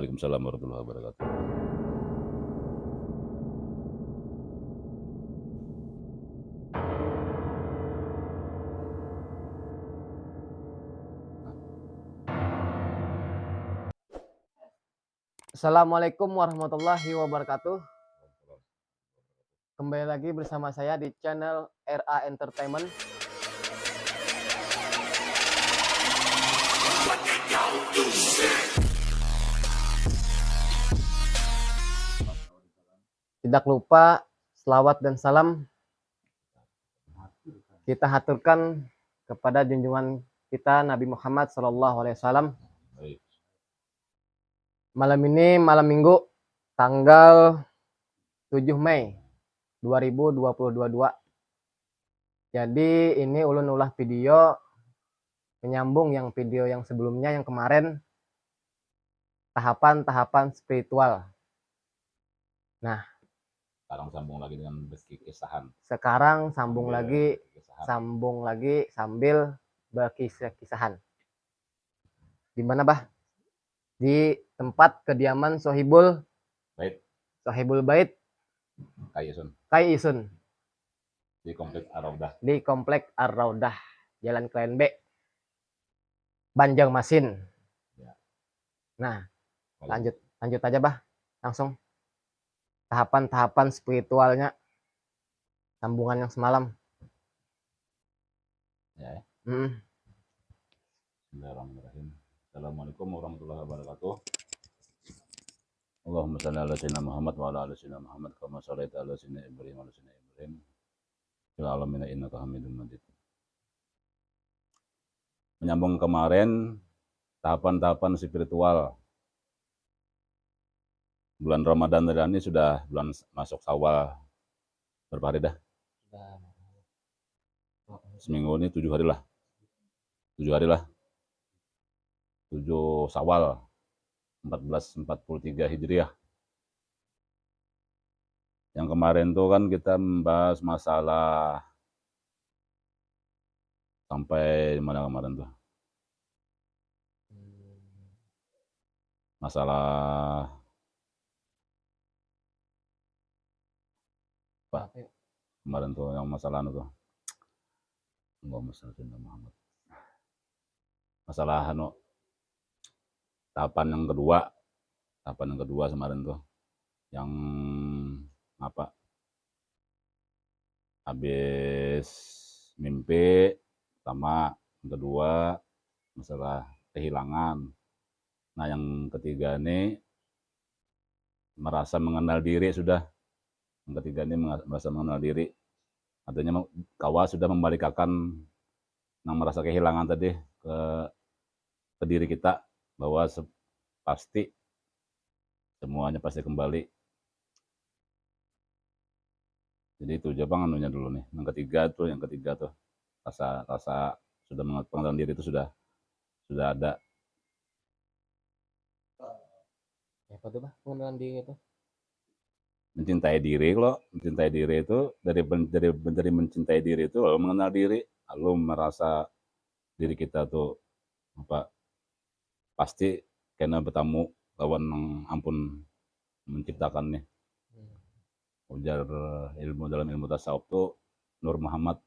Waalaikumsalam warahmatullahi wabarakatuh. Assalamualaikum warahmatullahi wabarakatuh. Kembali lagi bersama saya di channel RA Entertainment. Tidak lupa selawat dan salam kita haturkan kepada junjungan kita Nabi Muhammad SAW. Baik. Malam ini malam Minggu tanggal 7 Mei 2022. Jadi ini ulun ulah video menyambung yang video yang sebelumnya yang kemarin, tahapan-tahapan spiritual. Nah, Sekarang sambung lagi dengan berkisahan. sekarang sambung Berkisahan. lagi sambil berkisah-kisahan. Di mana, Bah? Di tempat kediaman Sohibul Bait Kai Isun Di Komplek Ar-Raudah. di Komplek Ar-Raudah, Jalan Klien B, Banjarmasin. Ya. Nah, lanjut aja, Bah. Langsung tahapan-tahapan spiritualnya, sambungan yang semalam. Ya. Mm. Bismillahirrahmanirrahim. Assalamualaikum warahmatullahi wabarakatuh. Allahumma shalli ala sayyidina Muhammad wa ala ali sayyidina Muhammad kama shallaita ala sayyidina Ibrahim wa ala sayyidina Ibrahim fil alamin innaka Hamidum Majid. Menyambung kemarin tahapan-tahapan spiritual. Bulan Ramadan ini sudah bulan masuk Syawal. Berapa hari dah? Seminggu ini 7 hari lah. 7 Syawal 1443 Hijriah. Yang kemarin tuh kan kita membahas masalah sampai mana kemarin tuh? Masalah apa? Kemarin tuh yang masalah itu. Allahumma shalli ala Muhammad. Masalah tahapan yang kedua kemarin tuh. Yang apa? Habis mimpi pertama, yang kedua masalah kehilangan. Nah, yang ketiga ini merasa mengenal diri sudah. Yang ketiga ini merasa mengenal diri. Artinya kawa sudah membalikkan yang merasa kehilangan tadi ke diri kita, bahwa pasti semuanya pasti kembali. Jadi itu aja Bang anunya dulu nih. Yang ketiga tuh rasa sudah mengenal diri itu sudah ada. Apa tuh, Bah? Pengenalan diri itu? Mencintai diri itu dari mencintai diri itu lalu mengenal diri, lalu merasa diri kita tuh apa pasti kena bertamu lawan yang ampun menciptakan nih. Ujar dalam ilmu tasawuf tuh Nur Muhammad,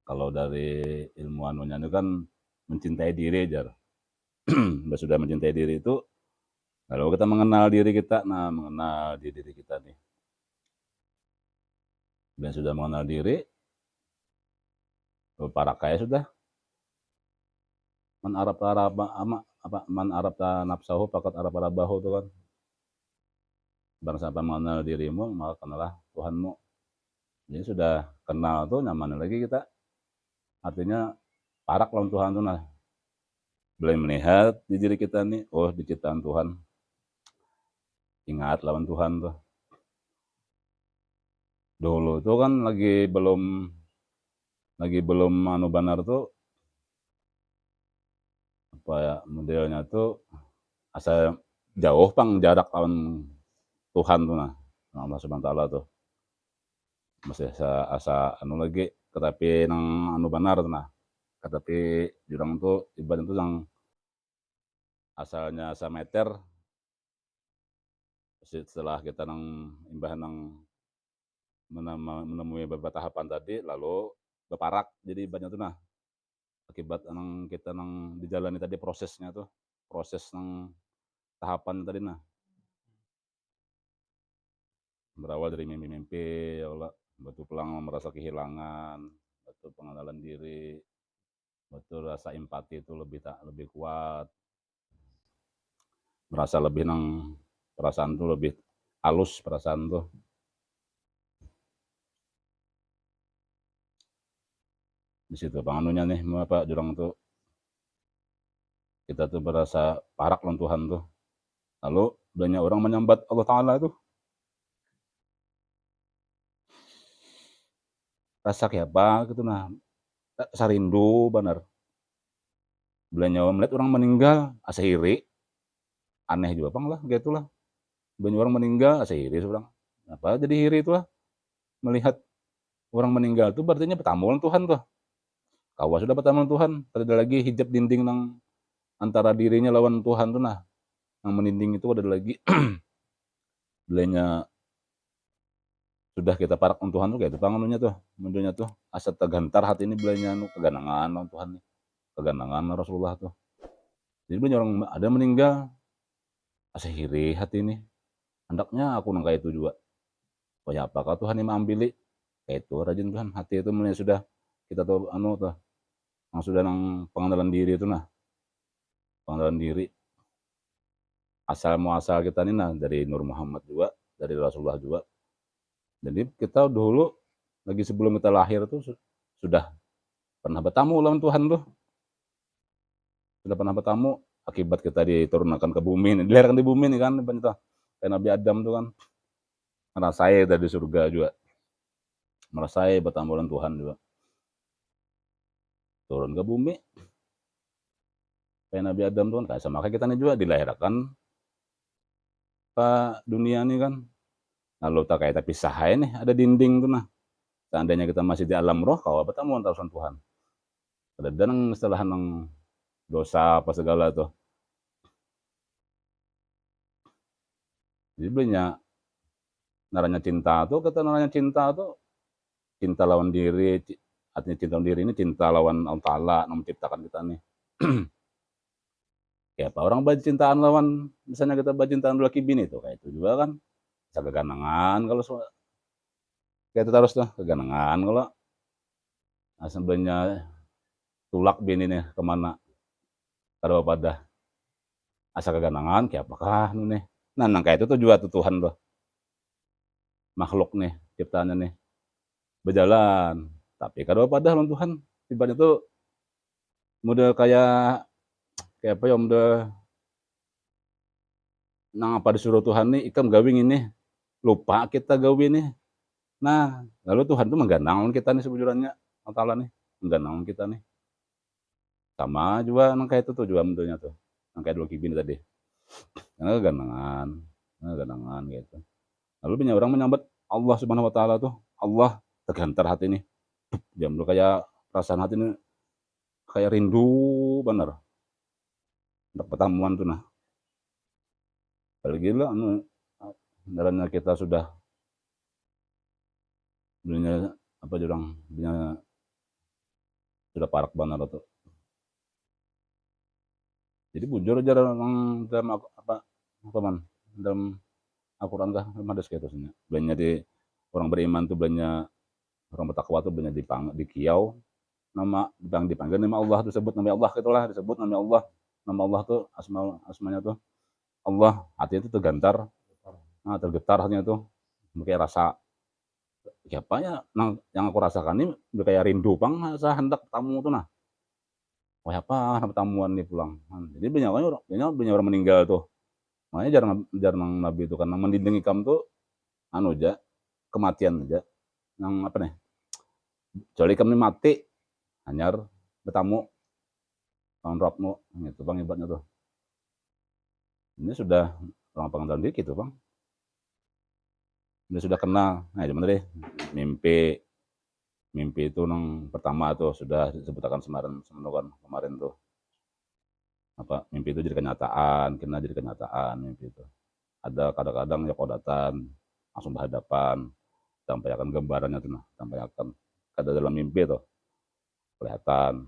kalau dari ilmu anunya itu kan mencintai diri jar. Sudah mencintai diri itu lalu kita mengenal diri kita. Nah, mengenal diri kita nih. Dan sudah mengenal diri, para kaya sudah man arabta nafsahu faqad arabahu itu kan. Barang siapa mengenal dirimu, maka kenalah Tuhanmu. Jadi sudah kenal tuh nyaman lagi kita. Artinya parak lawan Tuhan tuh nah. Boleh melihat di diri kita nih, oh di ciptaan Tuhan. Ingat lawan Tuhan tuh. Dulu tuh kan lagi belum benar tuh apa ya modelnya tuh asa jauh pang jarak lawan Tuhan tuh nah. Allah Subhanahu wa taala tuh. Masih asa lagi tetapi nang benar tuh nah. Tetapi jurang tuh ibadah tuh yang asalnya 1 meter setelah kita imbah menemui beberapa tahapan tadi, lalu beparak jadi ibaratnya tuh nah, akibat kita dijalani tadi prosesnya tuh, proses tahapan tadi nah, berawal dari mimpi-mimpi, ya Allah, betul pulang merasa kehilangan, betul pengenalan diri, betul rasa empati itu lebih kuat, merasa lebih perasaan tuh lebih halus perasaan tuh. Di situ panganunya nih, apa jurang tuh kita tuh berasa parak lawan Tuhan tuh. Lalu banyak orang menyambat Allah Ta'ala tuh. Rasa kayak apa gitu nah, sarindu bener. Belanya melihat orang meninggal, asa iri. Aneh juga Bang lah, gitu lah. Banyak orang meninggal, asa iri seorang. Apa jadi iri itu lah. Melihat orang meninggal tuh berarti bertamu lawan Tuhan tuh. Kawa sudah bertamu lawan Tuhan, ada lagi hijab dinding antara dirinya lawan Tuhan tuh nah. Yang meninding itu ada lagi belanya sudah kita parak lawan Tuhan tuh kayak itu panganunya tuh, munculnya tuh asa tegantar hati ini belanya keganangan lawan Tuhan nih. Keganangan Rasulullah tuh. Jadi banyak orang ada meninggal, asa iri hati ini. Hendaknya aku nang kayak itu juga. Oh ya apakah Tuhan yang mengambil kayak itu rajin Tuhan hati itu mulai sudah kita tuh tuh yang sudah pengenalan diri itu nah, pengenalan diri asal muasal kita nih nah dari Nur Muhammad juga, dari Rasulullah juga. Jadi kita dulu lagi sebelum kita lahir tuh sudah pernah bertamu lawan Tuhan tuh. Sudah pernah bertamu akibat kita diturunkan ke bumi, dilahirkan di bumi nih kan, kayak Nabi Adam tuh kan. Merasai dari surga juga. Merasai bertamu dengan Tuhan juga. Turun ke bumi. Kayak Nabi Adam tuh kan, kayak sama kayak kita nih juga dilahirkan ke dunia nih kan. Lalu tak kayak pisah nih, ada dinding tuh nah. Seandainya kita masih di alam roh, kalau bertamu antara Tuhan. Ada dan setelah dosa apa segala tuh. Jadi banyak naranya cinta tuh, kata naranya cinta tuh cinta lawan diri, artinya cinta lawan diri ini cinta lawan Allah Ta'ala yang menciptakan kita nih. Ya apa orang cintaan lawan, misalnya kita cintaan laki bini tuh kayak itu juga kan, bisa keganangan kalau kayak itu terus tuh keganangan kalau sebenarnya tulak bini nih kemana kalau pada asa keganangan kayak apakah nih. Nah kayak itu tuh juga tuh Tuhan tuh makhluk nih ciptaannya nih berjalan, tapi kalau pada lawan Tuhan ibaratnya tuh model kayak apa ya udah apa disuruh Tuhan nih ikam gawing ini lupa kita gawin nih. Nah lalu Tuhan tuh mengganang kita nih sebujurnya Allah Ta'ala nih mengganang kita nih sama juga kayak itu tuh juga bentuknya tuh kayak dua kibin tadi karena ganangan gitu. Lalu banyak orang menyambat Allah Subhanahu Wa Ta'ala tuh Allah tergantar hati nih jam lu kayak perasaan hati ini kayak rindu bener untuk pertemuan tuh nah apalagi lah darahnya kita sudah dunia apa jurang dunia sudah parak banget tuh. Jadi bujur aja dalam apa man dalam Al-Quran kah ada kayak itu banyak di orang beriman tuh banyak orang bertakwa tuh banyak di kiau nama dipanggil nama Allah tuh sebut nama Allah gitulah disebut nama Allah tuh asmanya tuh Allah hati itu tergantar tergetar hatinya tuh kayak rasa siapa ya yang aku rasakan ini udah kayak rindu bang saya hendak tamu tuh nah wah apa pertemuan nih pulang jadi banyak orang meninggal tuh makanya jarang Nabi itu karena mendinding ikam tuh aja kematian aja yang apa nih kecuali kami mati hanyar bertamu tahun Rabmu gitu bang ibaratnya tuh ini sudah orang pengenal diri gitu bang ini sudah kenal nah cuman deh mimpi itu pertama tuh sudah disebutkan kemarin tuh apa mimpi itu jadi kenyataan kena jadi kenyataan mimpi itu Ada kadang-kadang ya kodatan langsung berhadapan, sampaikan gambarannya tuh nah, sampaikan ada dalam mimpi tuh kelihatan.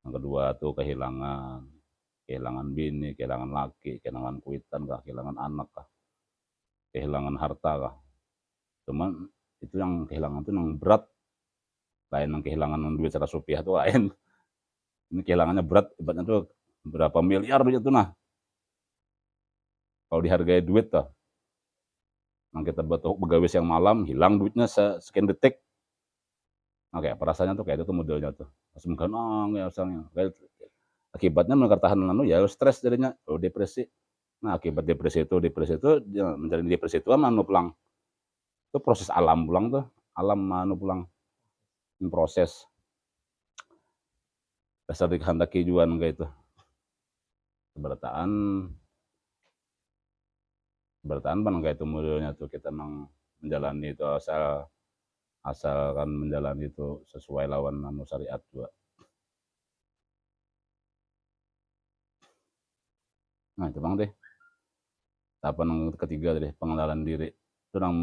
Yang kedua tuh kehilangan bini, kehilangan laki, kehilangan kuitan kah, kehilangan anak kah, kehilangan harta kah. Cuman itu yang kehilangan tuh yang berat, lain yang kehilangan duit secara rupiah tuh lain. Ini kehilangannya berat, ibaratnya tuh berapa miliar duit itu nah. Kalau dihargai duit tuh, yang kita buat begawe siang malam, hilang duitnya sekian detik. Nah, kayak perasaannya tuh kayak itu tuh modelnya tuh. Langsung ganang ya asalnya. Akibatnya tahanan anu ya stres jadinya, depresi. Nah, akibat depresi itu dia menjalani depresi itu anu pulang. Itu proses alam pulang tuh, alam anu pulang. Proses. Dasar dikehendaki juan kayak itu. Kebertaan pan kayak itu modelnya tuh kita memang menjalani itu asalkan menjalani itu sesuai lawan anu syariat juga. Nah, itu bang deh. Tahapan yang ketiga deh, pengenalan diri. Itu yang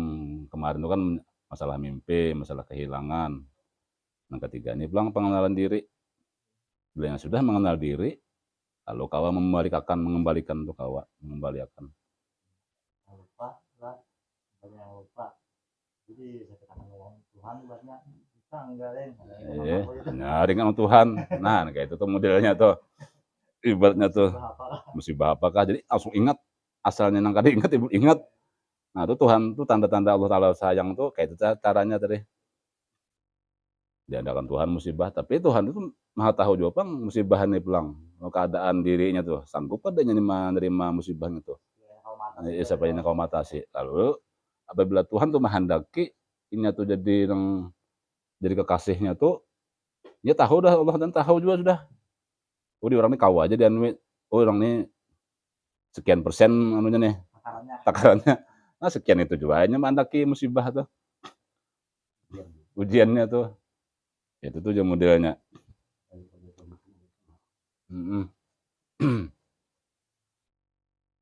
kemarin itu kan masalah mimpi, masalah kehilangan. Yang ketiga ini pulang pengenalan diri. Bila yang sudah mengenal diri, lalu kawa mengembalikan tuh kawa, mengembalikan. Lupa, banyak lupa. Jadi saya katakan ngomong Tuhan buatnya kita enggak lain. Nyaringan Tuhan. Nah, kayak itu tuh modelnya tuh. Ibaratnya tuh musibah apakah, jadi langsung ingat asalnya nang kali ingat. Nah, itu Tuhan tuh tanda-tanda Allah Taala sayang tuh kayak itu caranya tadi. Diadakan Tuhan musibah, tapi Tuhan itu Maha tahu juga bang musibah ini pulang keadaan dirinya tuh sanggup adanya menerima musibah itu. Siapa yang kau matasi. Lalu apabila Tuhan tuh menghendaki ini tuh jadi kekasihnya tuh, dia tahu dah Allah dan tahu juga sudah. Di orang ini kau aja dan orang ini sekian persen anunya nih takarannya. Nah sekian itu juga hanya menghendaki musibah tuh. Ujiannya tuh. Itu tuh modelnya.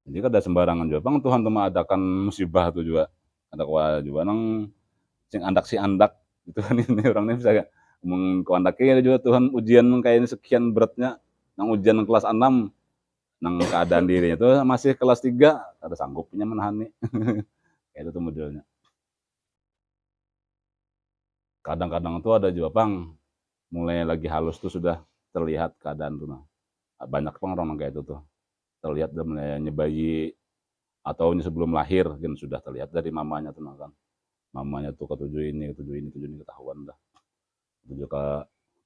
Jadi kada sembarangan juga bang Tuhan tuh mengadakan musibah tuh juga. Ada kuah juga nang sing andak gitu kan ini orang ini bisa ngomong kuandaknya juga Tuhan ujian kayak ini sekian beratnya nang ujian kelas 6 nang keadaan dirinya itu masih kelas 3 ada sanggupnya menahani. Kayak itu tuh modelnya. Kadang-kadang tuh ada juga bang mulai lagi halus tuh sudah terlihat keadaan tuh nah. Banyak bang orang kayak itu tuh terlihat udah mulai bayi atau sebelum lahir kan sudah terlihat dari mamanya tuh kan. Mamanya tuh ketujuh ini ketahuan dah. Tujuh ke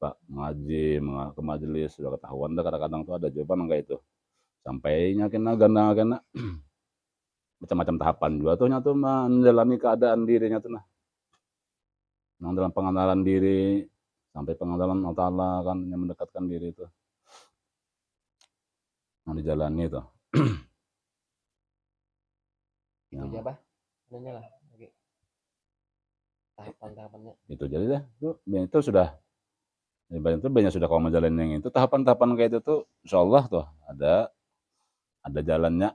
Pak ngaji, ke majelis sudah ketahuan dah kadang-kadang tuh ada jawaban kayak itu. Sampainya kena macam-macam tahapan juga tuh nyatu menjalani keadaan dirinya tuh nah. Yang dalam pengenalan diri sampai pengenalan Allah Ta'ala kan yang mendekatkan diri itu. Yang dijalani itu. Itu aja bah. Nanya lah. Tahapan-tahapannya. Itu jadi deh. Itu sudah banyak sudah kalau menjalani yang itu tahapan-tahapan kayak itu tuh insyaallah tuh ada jalannya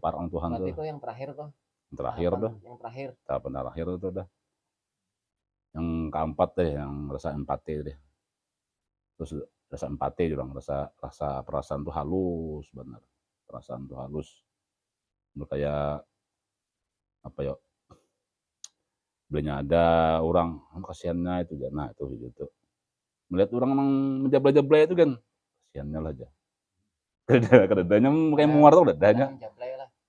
para orang Tuhan tuh. Itu yang terakhir tuh. Yang terakhir. Tahapan terakhir itu udah. Yang keempat deh, yang rasa empati deh. Terus rasa empati juga, rasa perasaan tuh halus benar. Perasaan tuh halus. Kayak apa ya? Belinya ada orang kasihannya itu nah itu gitu. Melihat orang yang menjablay-jablay itu kan kasihannya lah aja. Kedadanya kayak muar tuh dadanya.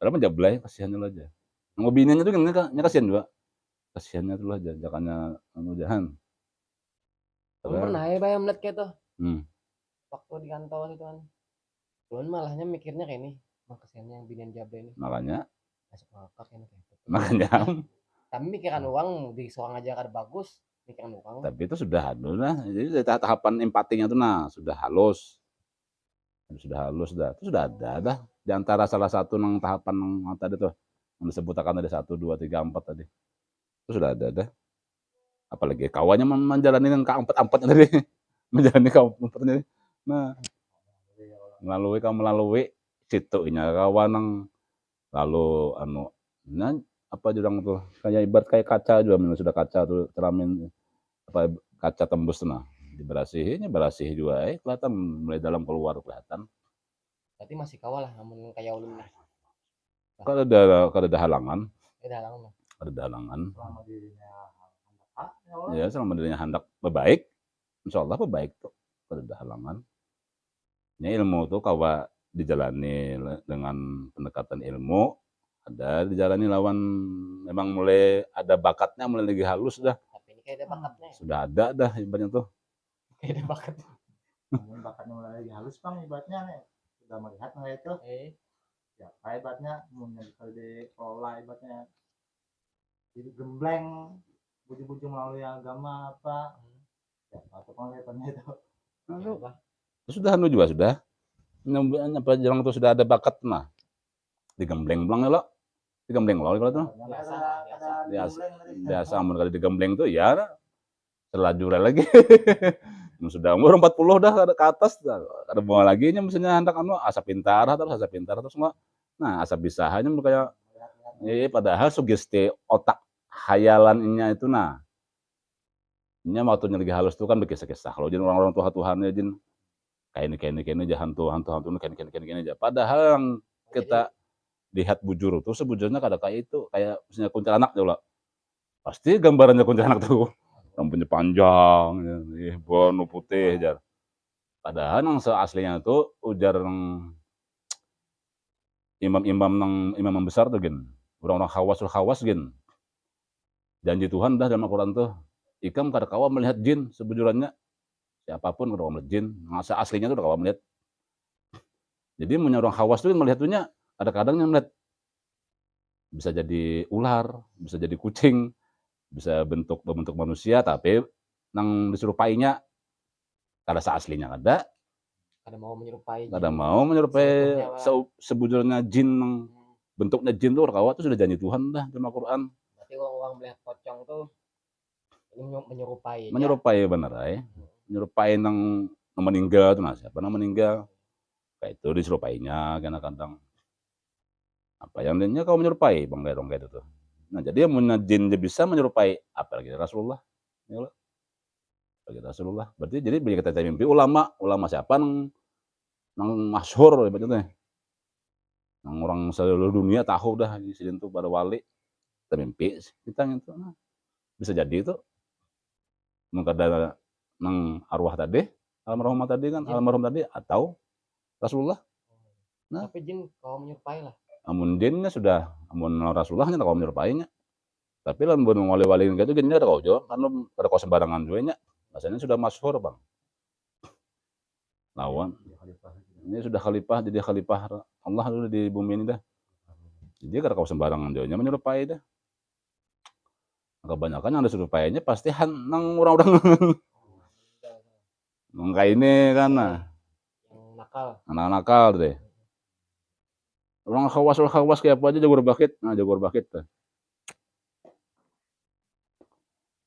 Padahal menjablay kasihannya lah aja. Yang bininya tuh kan kasihan juga. Kasihannya tuh lah aja, jangannya anu jahan. Pernah ya bayang melihat kayak tuh. Waktu di kantor itu kan. Cuman malahnya mikirnya kayak ini, kasihannya yang binian jablay ini. Makanya masuk ngakak kan kayak gitu. Makanya tapi mikiran uang di seorang aja kada bagus, mikiran uang. Tapi itu sudah halus nah. Jadi tahapan empatinya tuh nah sudah halus. Sudah halus dah. Itu sudah ada dah. Di antara salah satu nang tahapan yang tadi tuh yang disebutkan ada 1, 2, 3, 4 tadi. Itu sudah ada dah. Apalagi kawannya menjalani yang keempat-empatnya tadi. Menjalani keempat-empatnya. Nah, melalui situ nya kawan yang lalu nah apa jurang tuh kayak ibarat kayak kaca juga, sudah kaca tuh cermin apa kaca tembus tuh nah diberasihinnya berasih juga kelihatan mulai dalam keluar kelihatan. Berarti masih kawal lah namun kayak ulun nih. Kalau ada halangan. Ada halangan. Selama dirinya Ya selama dirinya hendak baik, insya Allah baik tuh. Kalau ada halangan. Ini ilmu tuh kalau dijalani dengan pendekatan ilmu, ada dijalani lawan memang mulai ada bakatnya, mulai lagi halus dah. Tapi ini kayak ada bakatnya. Sudah ada dah ibaratnya tuh. Kayak ada bakat. Namun bakatnya mulai lagi halus bang ibaratnya nih. Sudah melihat nggak itu? Ya kayak ibaratnya mulai dikelola ibaratnya. Jadi gembleng, buju-buju melalui agama apa? Ya atau penglihatannya itu. Sudah juga sudah. Apa jarang tuh sudah ada bakat mah. Digembleng belang ya lo. Digembleng lo kalau tuh. Biasa mun kali digembleng tuh ya selaju lagi. Sudah umur 40 dah ke atas dah. Ada bawa lagi nya misalnya hendak asa pintar terus semua. Nah, asa bisa hanya kayak padahal sugesti otak hayalannya itu nah. Nya waktunya lagi halus tuh kan berkisah-kisah. Kalau jin orang-orang Tuhannya jin kayak ini aja hantu kayak aja. Padahal yang kita lihat bujur tuh sebujurnya kayak itu, kayak misalnya kuntilanak coba. Pasti gambarannya kuntilanak tuh. Rambutnya panjang, bonu putih jar. Padahal yang seaslinya tuh ujar imam besar tuh gin. Orang-orang khawas gin. Janji Tuhan dah dalam Al-Quran tuh. Ikam kada kawa melihat jin sebujurannya. Siapapun kada kawa melihat jin. Masa aslinya tuh kada kawa melihat. Jadi orang khawas tuh melihatnya kadang-kadang yang melihat bisa jadi ular, bisa jadi kucing, bisa bentuk manusia, tapi nang diserupainya kada seaslinya kada. Kada mau menyerupai. Kada mau menyerupai sebujurnya jin, bentuknya jin tuh kawa tuh sudah janji Tuhan dah dalam Al-Quran. Berarti orang melihat pocong tuh menyerupai. Menyerupai benar ay. Menyerupai nang meninggal tuh nah siapa nang meninggal. Kayak itu diserupainya kadang-kadang. Apa yang lainnya kau menyerupai bangga itu tuh. Nah jadi yang jin dia bisa menyerupai apalagi Rasulullah. Ya Allah. Bagi Rasulullah. Berarti jadi bila kita mimpi ulama siapa nang masyhur ibaratnya. Nang orang seluruh dunia tahu dah di sini tuh pada wali. Kita mimpi kita itu nah. Bisa jadi itu. Mungkin ada nang arwah tadi, almarhum tadi atau Rasulullah. Nah, tapi jin kau menyerupai lah. Amun jinnya sudah, amun Rasulullahnya kau menyerupainya. Tapi lamun wali-wali gitu jinnya ada kau jo, kan ada kau sembarangan juga nya. Bahasanya sudah masyhur bang. Lawan. Ini sudah khalifah, jadi khalifah Allah dulu di bumi ini dah. Jadi kada kau sembarangan jo nya menyerupai dah. Kebanyakan yang diserupainya pasti nang orang-orang kayak ini kan nah. Anak nakal deh. Orang khawas kayak apa aja jagur bakit. Nah jagur bakit tuh.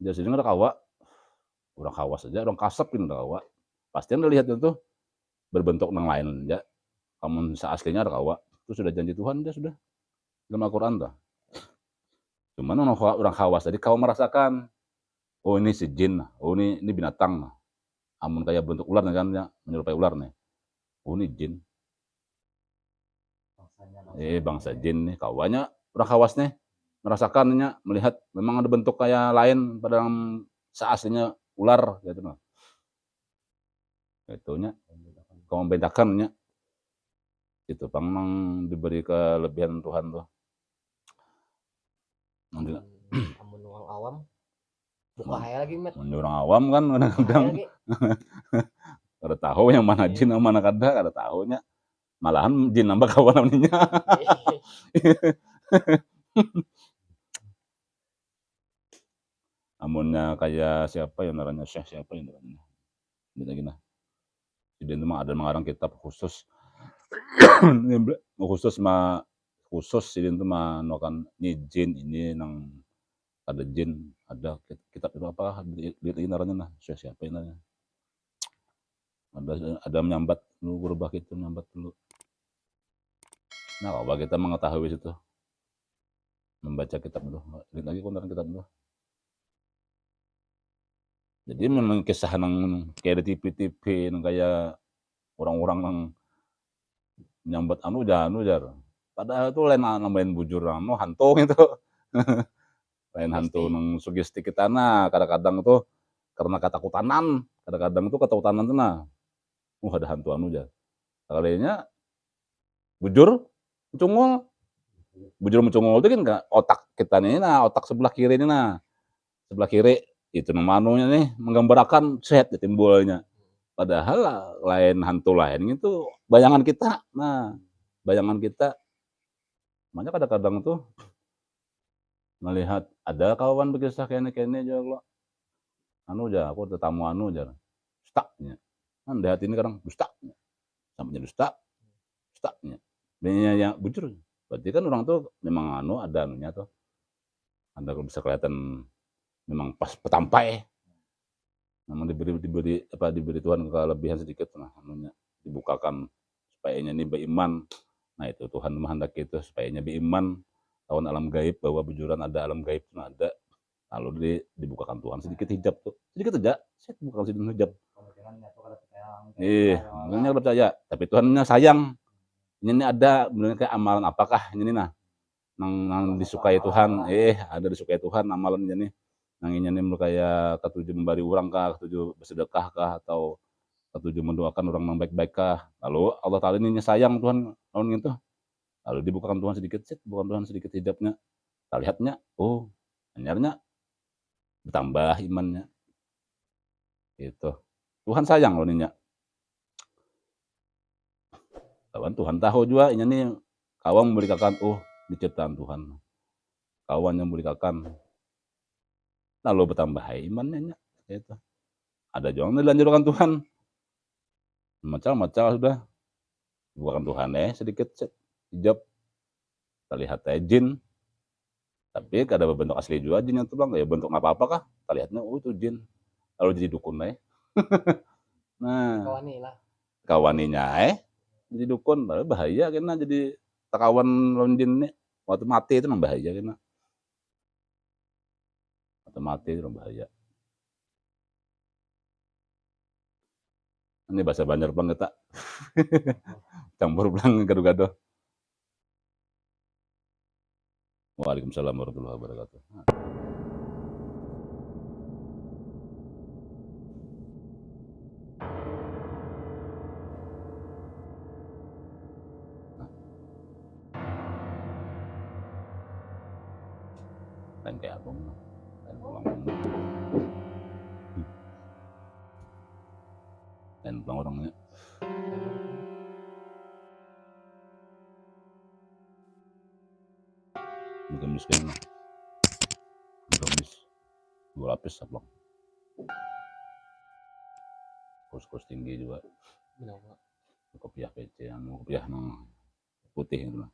Jadi nggak ada kawa. Orang khawas aja, orang kasep ini udah kawa. Pasti anda lihat itu berbentuk yang lain aja. Kamu seaslinya ada kawa. Itu sudah janji Tuhan dia sudah. Dalam Al-Quran tuh. Cuman orang khawas tadi kau merasakan. Oh ini si jin, oh ini binatang. Amun kayak bentuk ular kan ya, menyerupai ular nih. Oh ini jin. Bangsa jin nih, kawannya orang khawas nih merasakannya, melihat memang ada bentuk kayak lain pada seaslinya ular gitu nah. Itunya kau membedakannya. Itu memang diberi kelebihan Tuhan tuh. Amun orang awam buka hayal lagi met. Orang awam kan kadang-kadang kada tahu yang mana jin yang mana kada tahunya. Malahan jin nambah kawan namanya. Amunnya kayak siapa yang namanya Syekh siapa yang namanya. Gina. Jadi itu mah ada mengarang kitab khusus. khusus jadi itu mah nokan ini jin ini nang ada jin ada kitab itu apa lihat naranya nah siapa yang namanya. Ada menyambat dulu berubah itu menyambat dulu. Nah, kalau kita mengetahui itu, membaca kitab itu, lagi konten kitab itu. Jadi memang kisah nang kayak di TV-TV nang kayak orang-orang nang nyambat anu jar. Padahal itu lain nambahin bujur anu hantu gitu. Lain hantu nang sugesti kita nah, kadang-kadang itu karena ketakutan tuh nah. Ada hantu anu jar. Kalinya bujur mencungul. Bujur mencungul itu kan otak kita ini nah, otak sebelah kiri ini nah. Sebelah kiri itu manunya nih menggambarkan set timbulnya. Padahal lain hantu lain itu bayangan kita. Nah, bayangan kita. Makanya kadang-kadang tuh melihat ada kawan berkisah kene-kene juga anu aja aku tetamu anu aja dustaknya kan di hati ini kadang dustaknya sampai dustaknya ini yang bujur berarti kan orang tuh memang anu ada anunya tuh ada bisa kelihatan memang pas petampai memang diberi Tuhan kelebihan sedikit nah anunya dibukakan supaya ini beriman nah itu Tuhan menghendaki itu supaya beriman tahun alam gaib bahwa bujuran ada alam gaib itu ada lalu dibukakan Tuhan sedikit hijab tuh sedikit aja saya bukan sedikit hijab makanya percaya tapi Tuhannya sayang ini ada benar kayak amalan apakah ini nah nang disukai Tuhan ada disukai Tuhan amalan ini nang ini kayak ketujuh memberi orang kah ketujuh bersedekah kah atau ketujuh mendoakan orang yang baik-baik kah lalu Allah Ta'ala ini sayang Tuhan tahun itu lalu dibukakan Tuhan sedikit bukan Tuhan sedikit hijabnya kita lihatnya anyarnya bertambah imannya itu Tuhan sayang loh ninya Tuhan tahu juga ini nih kawan memberikan diciptaan Tuhan kawan yang memberikan lalu bertambah imannya itu ada juga yang dilanjurkan Tuhan macam-macam sudah bukan Tuhan sedikit hijab kita lihat jin tapi ada bentuk asli juga jin yang terbang ya bentuk apa-apa kah kita lihatnya itu jin lalu jadi dukun nah kawaninya jadi dukun bahaya kena jadi takawan lawan jin waktu mati itu bahaya kena waktu mati itu bahaya ini bahasa Banjar pelang kita campur pelang gado-gado. Waalaikumsalam warahmatullahi wabarakatuh. Lain kayak abang, lain pulang orangnya. Gamis kayaknya, gamis 2 lapis sablon. Kos tinggi juga. Kopiah PC yang kopiah nang putih itu lah.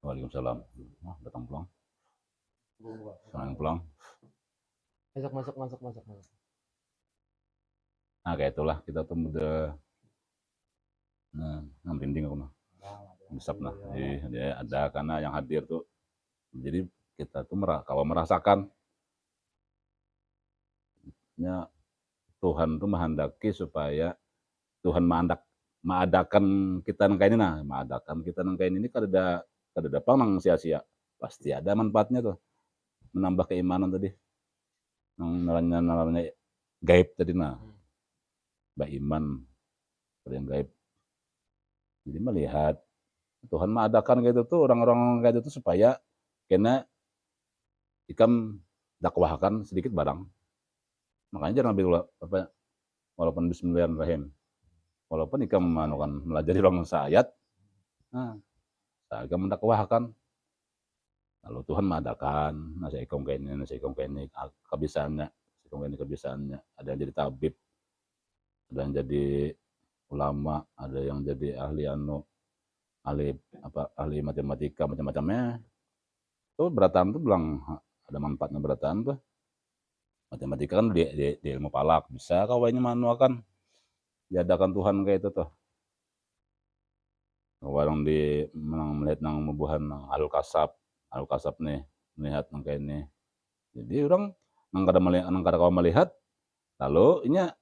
Waalaikumsalam. Datang pulang. Senang pulang. Masuk. Nah kayak itulah kita tuh udah merinding aku mah. Besap nah. Jadi ada karena yang hadir tuh. Jadi kita tuh kalau merasakan Tuhan tuh menghendaki supaya Tuhan mengadakan kita nang kayak ini nah, mengadakan kita nang kayak ini kada pamang sia-sia. Pasti ada manfaatnya tuh. Menambah keimanan tadi. Namanya gaib tadi nah. Iman yang gaib. Jadi melihat Tuhan mengadakan gitu tuh orang-orang kayak itu supaya kena ikam dakwahkan sedikit barang. Makanya jangan ambil apa walaupun bismillahirrahmanirrahim. Walaupun ikam melajari ulang ayat, ikam mendakwahkan. Lalu Tuhan mengadakan, nasi ikam kayak ini, kebiasaannya. Ada yang jadi tabib, ada yang jadi ulama, ada yang jadi ahli ahli matematika macam-macamnya. Tuh berataan tuh bilang ada manfaatnya berataan tuh. Matematika kan di ilmu palak, bisa kawainya manual kan. Diadakan Tuhan kayak itu tuh. Warang di melihat nang mebuhan alul kasap nih, melihat nang kayak ini. Jadi orang nang kada kawa melihat, lalu inya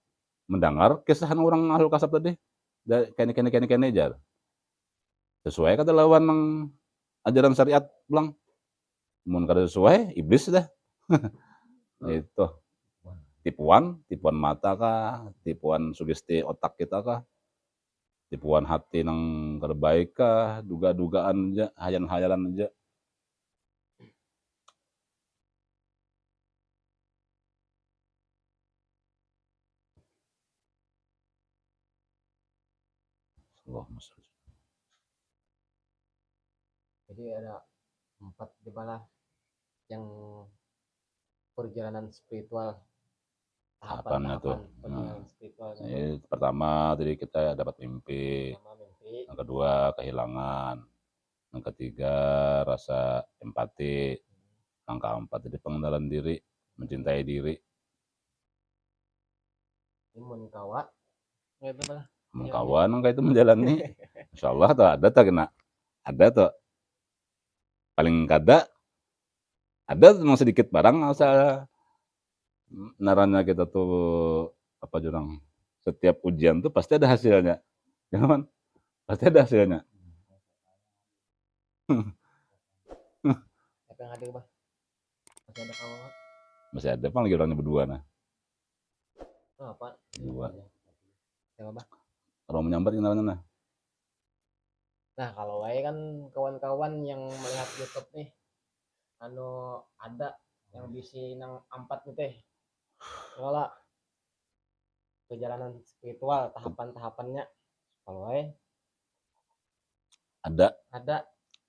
mendengar kisahan orang alul kasap tadi. Kene jar. Sesuai kata lawan nang ajaran syariat bilang. Mun kada sesuai, iblis dah. Itu. Tipuan mata kah, tipuan sugesti otak kita kah, tipuan hati nang kada baik kah, duga-dugaan aja, hayalan-hayalan aja. Jadi ada 4 gimana yang perjalanan spiritual, Tahapannya tuh. perjalanan spiritual. Pertama tadi kita dapat mimpi. Yang kedua kehilangan. Yang ketiga rasa empati. Yang keempat jadi pengenalan diri, mencintai diri. Mun kawa Mun kawan kayak itu menjalani. Insyaallah tuh ada tak kena. Ada tuh. Paling kada ada memang sedikit barang asal naranya kita tuh apa jurang setiap ujian tuh pasti ada hasilnya, jangan pasti ada hasilnya. Apa yang ada bah? Masih ada kawan bah? Masih ada pang lagi orangnya berdua nah. Oh, apa? Dua. Siapa bah? Orang menyambat kenalannya nah. Nah kalau saya kan kawan-kawan yang melihat YouTube nih, ada yang bisa nang 4 nih teh, kalau perjalanan spiritual tahapannya, kalau ada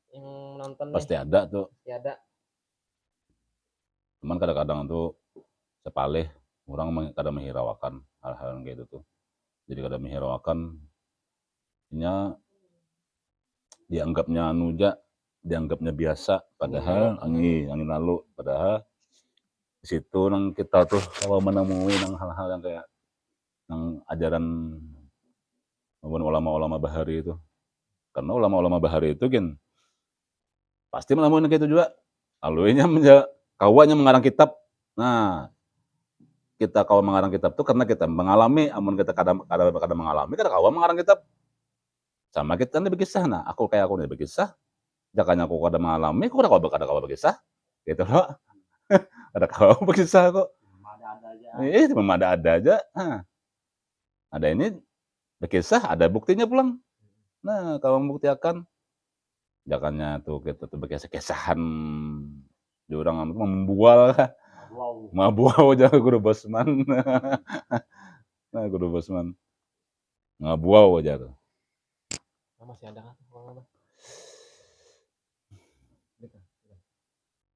yang nonton pasti nih. ada tuh. Pasti ada. Cuman kadang-kadang tuh sepalih orang kadang menghiraukan hal-hal kayak itu tuh. Jadi kadang menghiraukan nya dianggapnya biasa padahal angin lalu padahal di situ nang kita tuh kalau menemui nang hal-hal yang kayak nang ajaran maupun ulama-ulama bahari itu. Karena ulama-ulama bahari itu kan pasti menemukan kayak itu juga. Aluinya kawanya mengarang kitab. Nah, kita kawa mengarang kitab tuh karena kita mengalami, amun kita kadang mengalami, kada kawa mengarang kitab. Sama kita nih berkisah, nah aku nih berkisah, jakanya aku kada mengalami, aku kada kawa berkisah, gitu loh. Kada kawa berkisah kok. Cuma ada aja. Ada ini berkisah, ada buktinya pulang. Nah, kalau membuktikan, jakanya tuh kita tuh berkisah-kisahan di orang membual, mabuau aja guru bosman. Nah, guru bosman ngabuau aja tuh. Masih ada kan?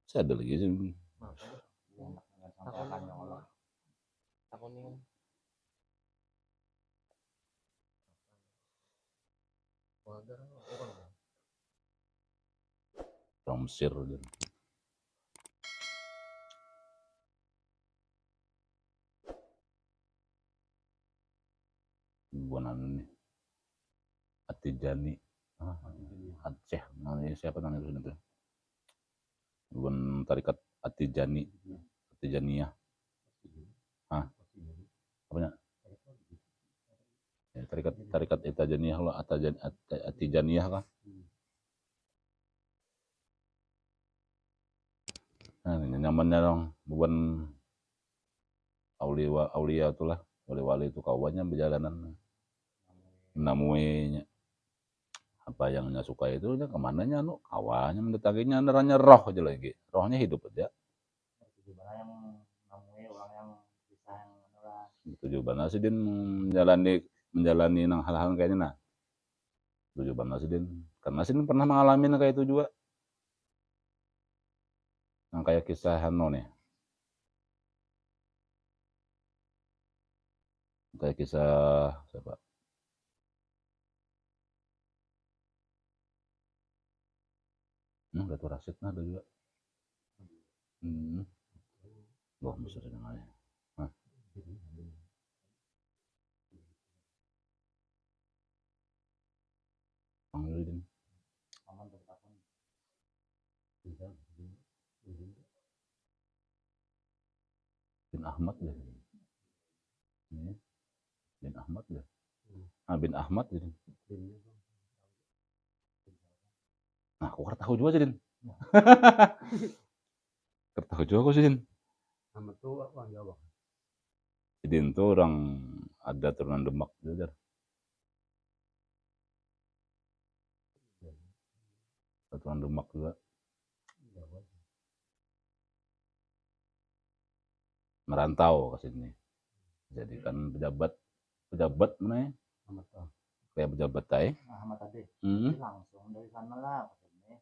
Saya ada lagi sih. Takon nih. Orang Mesir aja. Buanan nih. Atijani. Aceh. Namanya siapa namanya itu? Bukan tarikat Atijani. Atijaniyah. Apanya? Ya, tarikat Atijaniyah loh. Atijaniyah kah? Nah, ini nyamannya dong. Bukan aulia itulah. Wali-wali itu kawannya berjalanan. Menemuinya. Apa yang nya suka itu kemananya kawannya mendatanginya neranya roh aja lagi. Rohnya hidup aja. Tujuh bana sih din menjalani nang hal-hal kayaknya nah. Tujuh bana sih din. Karena sih pernah mengalami kayak itu juga. Yang kayak kisah Hano nih. Kayak kisah siapa? Dato Rasid nah ada juga. Wah, besar dengannya. Hah? Panggil din. Bin Ahmad deh. Bin Ahmad deh. Bin Ahmad din. Nah, aku tahu juga sih din. Tahu juga aku sih din. Ahmad tuh orang Jawa. Din tuh orang ada turunan Demak juga. Turunan Demak juga. Merantau ke sini. Jadi kan pejabat mana ya? Kayak pejabat tay. Ahmad Ade. Langsung dari sana lah ke sini.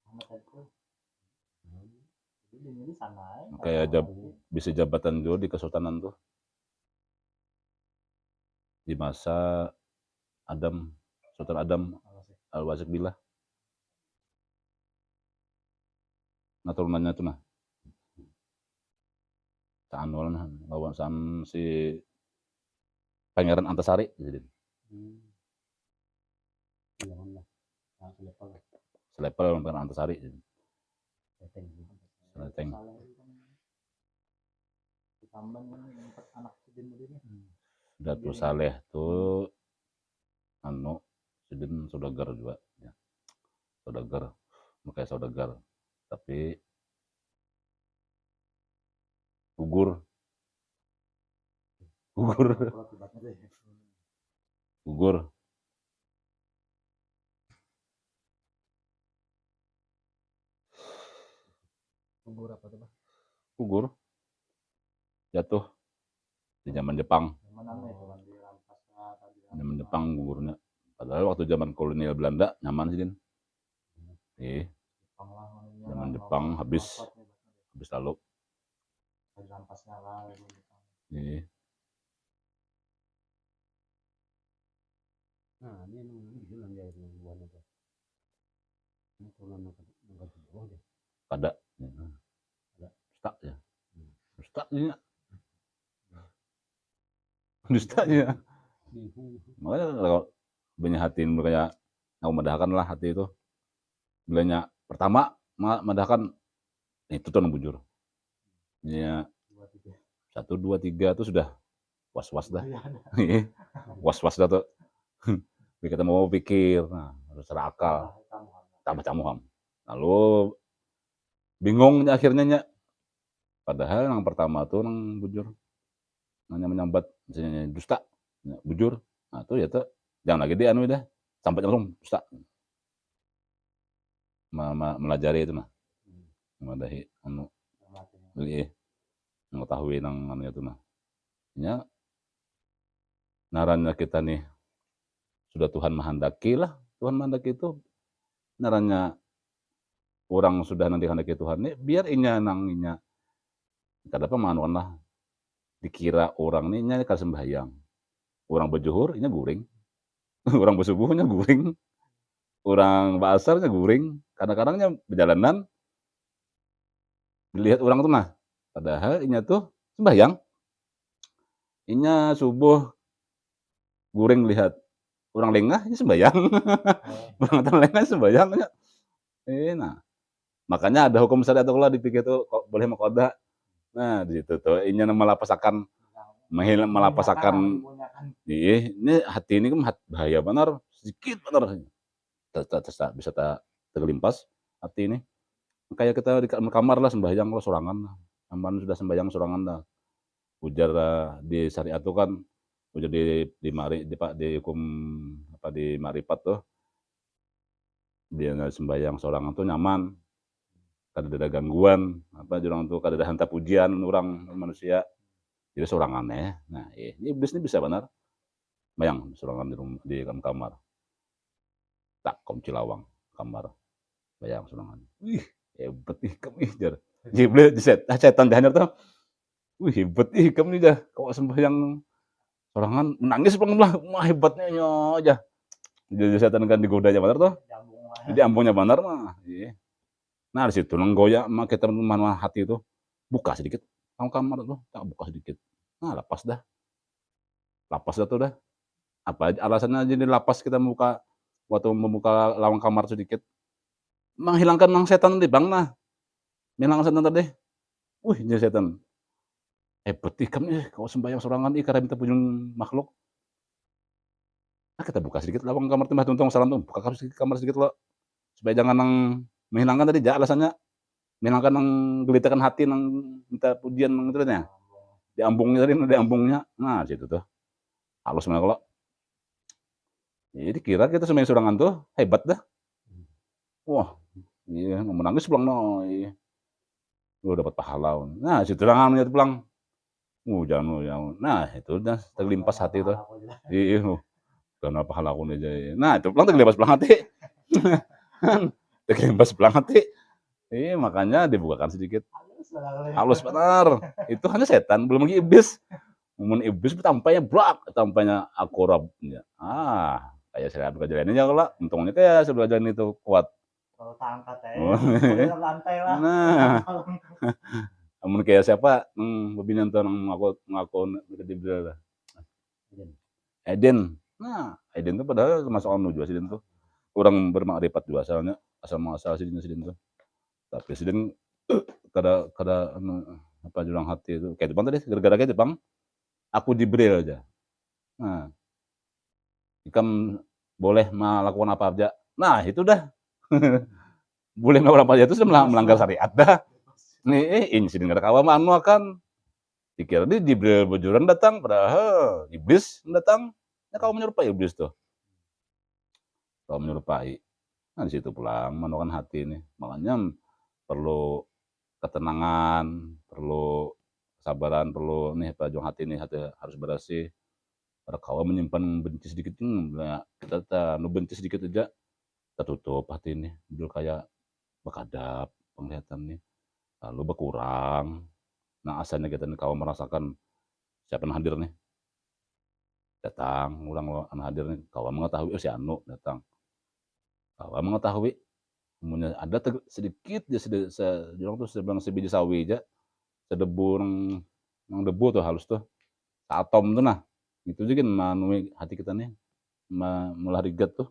Ahmad Ade tuh. Jadi di sana. Kayak bisa jabatan juga di Kesultanan tuh. Di masa Sultan Adam Al-Wasik Billah. Nah turunannya tuh nah. Anwar lawan sama si Pangeran Antasari jadi. Selepel Pangeran Antasari jadi. Seleteng. Dato Saleh tuh Sidin saudagar juga ya. Saudagar, makanya saudagar. Tapi gugur. Gugur apa tuh, Bang? Gugur. Jatuh di zaman Jepang. Zaman Jepang gugurnya. Padahal waktu zaman kolonial Belanda nyaman sih din. Zaman Jepang habis lalu. Nah, ini bilang dia itu buahnya tuh. Ini turunan nggak jauh deh. Ada. Dusta ya. Dustanya. Dustanya. Makanya kalau banyak hati makanya aku medahkan lah hati itu. Bilanya pertama medahkan itu tuh bujur. Ya 1, 2, 3 itu sudah was-was dah. Was-was dah tuh. Kita mau pikir, nah harus serakal, tambah camuham. Lalu bingung akhirnya. Padahal yang pertama tuh yang bujur, nanya menyambat, misalnya dusta, bujur, nah tuh ya tuh jangan lagi dia dah, sampai langsung dusta. Melajari itu nah, mengadahi mengetahui nang itu nah. Ya, narannya kita nih sudah Tuhan menghendaki lah. Tuhan menghendaki itu narannya orang sudah nanti kehendaki Tuhan nih biar inya kada apa manuan lah dikira orang nih nya kada sembahyang. Orang berjuhur inya guring. Orang bersubuhnya guring. Orang basarnya guring. Kadang-kadangnya berjalanan dilihat orang tuh nah. Padahal inya tuh sembahyang. Inya subuh guring lihat orang lengah ini sembahyang. Orang lengah sembahyang. Nah, makanya ada hukum syariat Allah dipikir tuh kok boleh mengkoda. Nah, di situ tuh inya melapasakan ini hati ini kan bahaya benar, sedikit benar. Bisa tergelimpas hati ini. Kayak kita di kamar lah sembahyang lo sorangan lah. Aman sudah sembahyang sorangan lah. Ujar di syariat tuh kan ujar di hukum apa di Marifat tuh dia sembahyang sorangan tuh nyaman. Kada ada gangguan apa orang tuh kada ada hantar pujian orang manusia. Jadi sorangannya. Nah, ini iblis ini bisa benar. Bayang sorangan di kamar. Tak cilawang kamar. Bayang sorangan. Wih, hebat ih kamu jar. Iblis setan dahanyar tuh. Wih, hebat ih kamu nih dah. Kau sembahyang sorangan menangis pelan wah hebatnya aja. Jadi setan kan digoda aja benar tuh. Jadi ambungnya benar mah. Nah di situ nenggoyak sama kita teman hati itu, buka sedikit, kamar tuh, tak buka sedikit. Nah lapas dah tuh dah. Apa aja alasannya jadi lapas kita waktu membuka lawang kamar sedikit, menghilangkan setan tadi Bang, nah, menghilangkan setan tadi. Wih jadi setan, hebat ikam kalau sembahyang sorangan karena minta punyun makhluk. Nah kita buka sedikit lawang kamar tuh Mbah Tuntong salam tuh, buka kamar sedikit lo, supaya jangan menghilangkan tadi alasannya, menghilangkan gelitakan hati minta pujian itu nya, di ambungnya. Nah situ tuh, halus banget kalau. Jadi kira kita sembahyang sorangan tuh hebat dah. Wah, iya mau nangis pulang iya. Dapat pahala. Nah situ rangannya pulang. Jangan. Nah itu udah terlimpas hati itu. Iya, karena pahala aku aja. Nah itu pulang terlimpas pulang hati. Terlimpas pulang hati. Iya makanya dibukakan sedikit. Halus benar. Itu hanya setan, belum lagi iblis. Ngomong iblis tampaknya tampaknya akurab. Kayak saya kejadiannya kalau untungnya kayak sebelah jalan itu kuat. Kalau tangkat ya, lantai lah. Nah, amun kayak siapa, babinian tuh ngaku di Bela. Eden. Nah, Eden tuh padahal termasuk anu juga Eden tuh. Orang bermakrifat juga asalnya, asal muasal Eden tuh. Tapi Eden kada jurang hati itu. Kayak Jepang tadi, gara-gara kayak Jepang, aku di Braille aja. Nah, ikam boleh melakukan apa aja. Nah, itu dah. Boleh melakukan apa aja itu sudah melanggar syariat dah. Nih, insiden kada kawa anu akan dikira di Jibril bojoran datang padahal iblis datang. Ya kau menyerupai iblis tuh. Kau menyerupai. Nah, di situ pulang menukan hati nih. Makanya perlu ketenangan, perlu kesabaran, perlu nih pajong hati nih, hati harus bersih. Pada kau menyimpan benci sedikit, kita benci sedikit aja tertutup hati ini, dulu kayak bekadap penglihatan nih, lalu berkurang. Nah asalnya kita nih kau merasakan siapa yang hadir nih, datang, ulang hadir nih, kau mengetahui si Anu datang, kau mengetahui, kemudian ada sedikit dia orang tuh sebelum sebiji sawi aja, sedebu yang debu tuh halus tuh, atom tuh nah, itu juga manui hati kita nih, melah rigat tuh.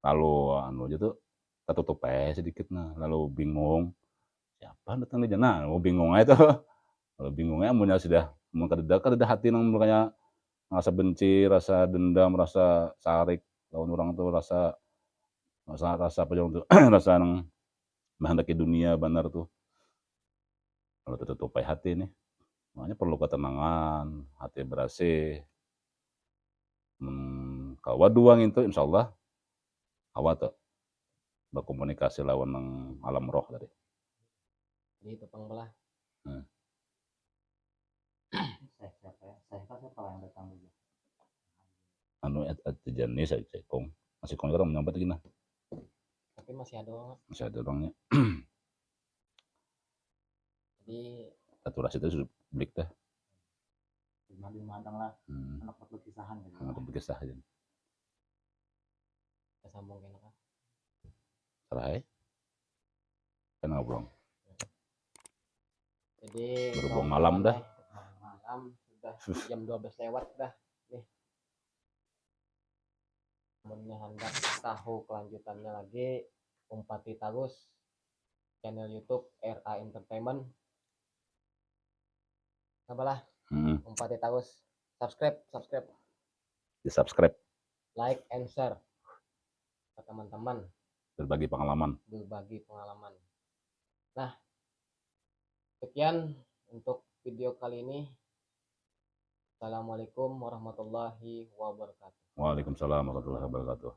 Lalu anu aja tuh ketutup sedikit nah, lalu bingung siapa datang di nah, bingung aja tuh. Kalau bingungnya amunnya sudah kada hati nang kayak rasa benci, rasa dendam, rasa sarik lawan orang tuh rasa apa tuh rasa nang menghendaki dunia benar tuh. Kalau tertutup hati nih. Makanya perlu ketenangan, hati bersih. Kawa duang itu insyaallah kawa tuh berkomunikasi lawan nang alam roh tadi. Di tepang belah. Siapa yang datang dulu? Anu jenis saya kong masih kong orang menyambat gini. Tapi masih ada orangnya. Jadi Saturasi itu sudah blik teh. Dimandang lah, anak berkisahan gitu. Anak berkisah aja. kita sambung kena kan. Sarai. Kan ngobrol. Jadi berhubung malam dah. Malam sudah jam 12 lewat dah nih. Namunnya hendak tahu kelanjutannya lagi Umpati Tagus channel YouTube RA Entertainment. Apalah Umpati Tagus, subscribe, di subscribe, like and share ke teman-teman, berbagi pengalaman. Nah, sekian untuk video kali ini. Assalamualaikum warahmatullahi wabarakatuh. Waalaikumsalam warahmatullahi wabarakatuh.